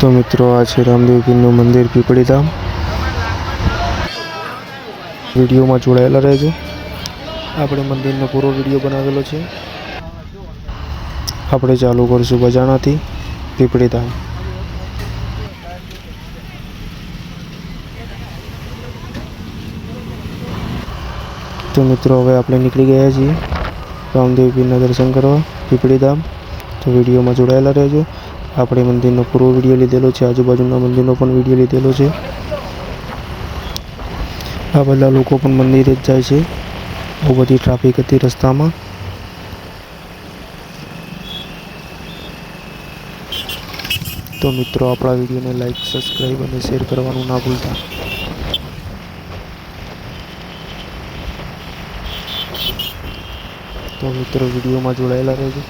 तो मित्रों आ है रामदेव पीरનું મંદિર પીપળી ધામ। વિડીયોમાં જોડાયેલા રહેજો। આપણે મંદિરનો પૂરો વિડીયો બનાવેલો છે। આપણે ચાલુ કરશું બજાણાથી પીપળી ધામ। तो मित्रों હવે આપણે નીકળી ગયા છીએ રામદેવ પીરના દર્શન કરવા પીપળી ધામ। तो વિડીયોમાં જોડાયેલા રહેજો। આપણે મંદિરનો પૂરો વિડીયો લીધેલો છે, આજુબાજુના મંદિરનો પણ વિડીયો લીધેલો છે। આ બધા લોકો પણ મંદિરે જ જાય છે। બહુ બધી ટ્રાફિક હતી રસ્તામાં। તો મિત્રો આપણા વિડીયોને લાઈક, સબસ્ક્રાઈબ અને શેર કરવાનું ના ભૂલતા। तो मित्रों વિડીયોમાં જોડાયેલા રહેજો।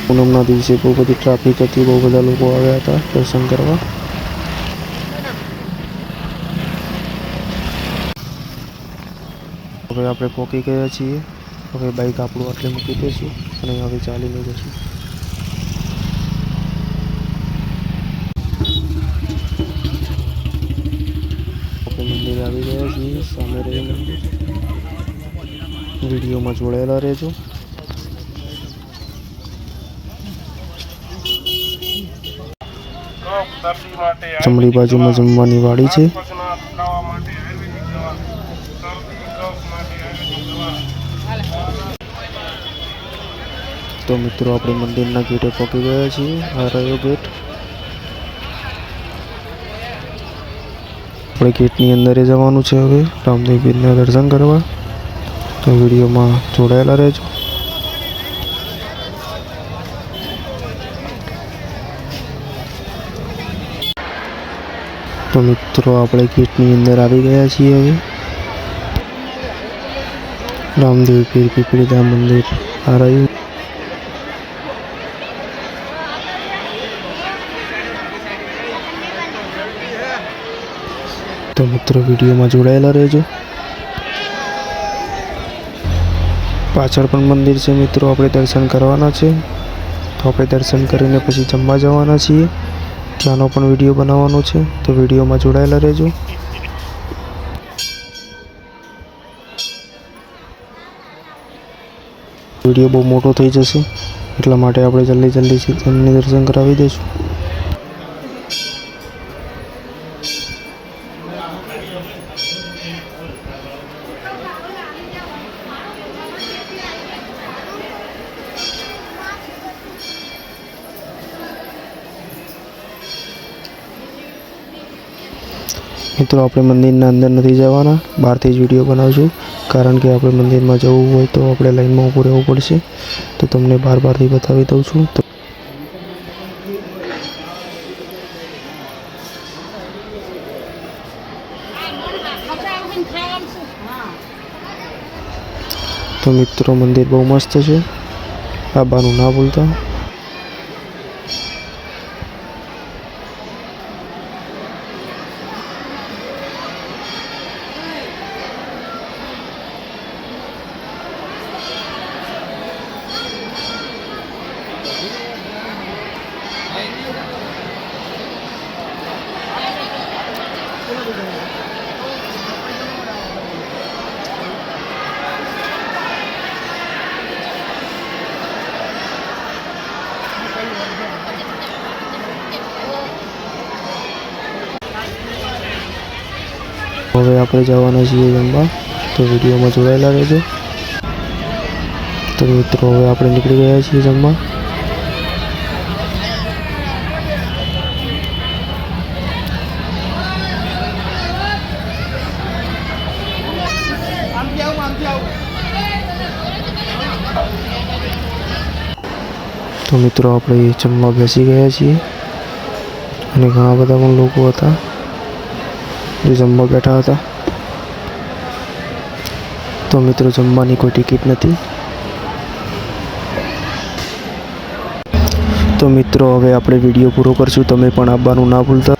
પૂનમના દિવસે બહુ બધી ટ્રાફિક હતી, બહુ બધા લોકો આવ્યા હતા દર્શન કરવા। હવે આપણે પહોંચી ગયા છીએ। હવે બાઇક આપણું આટલે મૂકી દઈશું અને હવે ચાલીને જશું। આપણે મંદિરે આવી ગયા છીએ, સામે રહે મંદિર। વિડીયોમાં જોડાયેલા રહેજો। જમણી બાજુમાં જમવાની વાડી છે। तो मित्रों આપણે મંદિરના ગેટે પહોંચી ગયા છીએ। આ રહ્યો ગેટ। આપણે ગેટની અંદર જવાનું છે હવે રામદેવ પીરના દર્શન કરવા। તો વિડીયોમાં જોડાયેલા રહેજો। तो मित्रों આપણે ગેટની અંદર આવી ગયા છીએ। હવે રામદેવ પીર પીપળી ધામ મંદિર આ રહ્યું। तो मित्रों વિડીયોમાં જોડાયેલા રહેજો। પાછળ પણ મંદિર છે મિત્રો, આપણે દર્શન કરવાના છે। તો આપણે દર્શન કરીને પછી જમવા જવાના છીએ, ત્યાંનો પણ વિડીયો બનાવવાનો છે। તો વિડીયોમાં જોડાયેલા રહેજો। વિડીયો બહુ મોટો થઈ જશે એટલા માટે આપણે જલ્દીથી તમને દર્શન કરાવી દઈશું। मित्रों આપણે મંદિરના અંદર નથી જવાના, બહારથી જ વિડીયો બનાવશું, કારણ કે આપણે મંદિરમાં જવું હોય તો આપણે લાઈનમાં ઊભું રહેવું પડશે। તો તમને બહારથી બતાવી દઉં છું। तो मित्रों मंदिर બહુ મસ્ત છે, આવવાનું ના ભૂલતા। હવે આપણે જવાના છીએ જમવા। તો વિડીયોમાં જોડાયેલા રહેજો। તો મિત્રો હવે આપણે નીકળી ગયા છીએ જમવા। तो मित्रों આપણે જમવા બેસી ગયા છીએ અને ઘણા બધા પણ લોકો હતા જે જમવા બેઠા હતા। तो मित्रों जमवानी कोई टिकट नहीं। તો મિત્રો હવે આપણે વિડીયો પૂરો કરશું, તમે પણ આવવાનું ના ભૂલતા.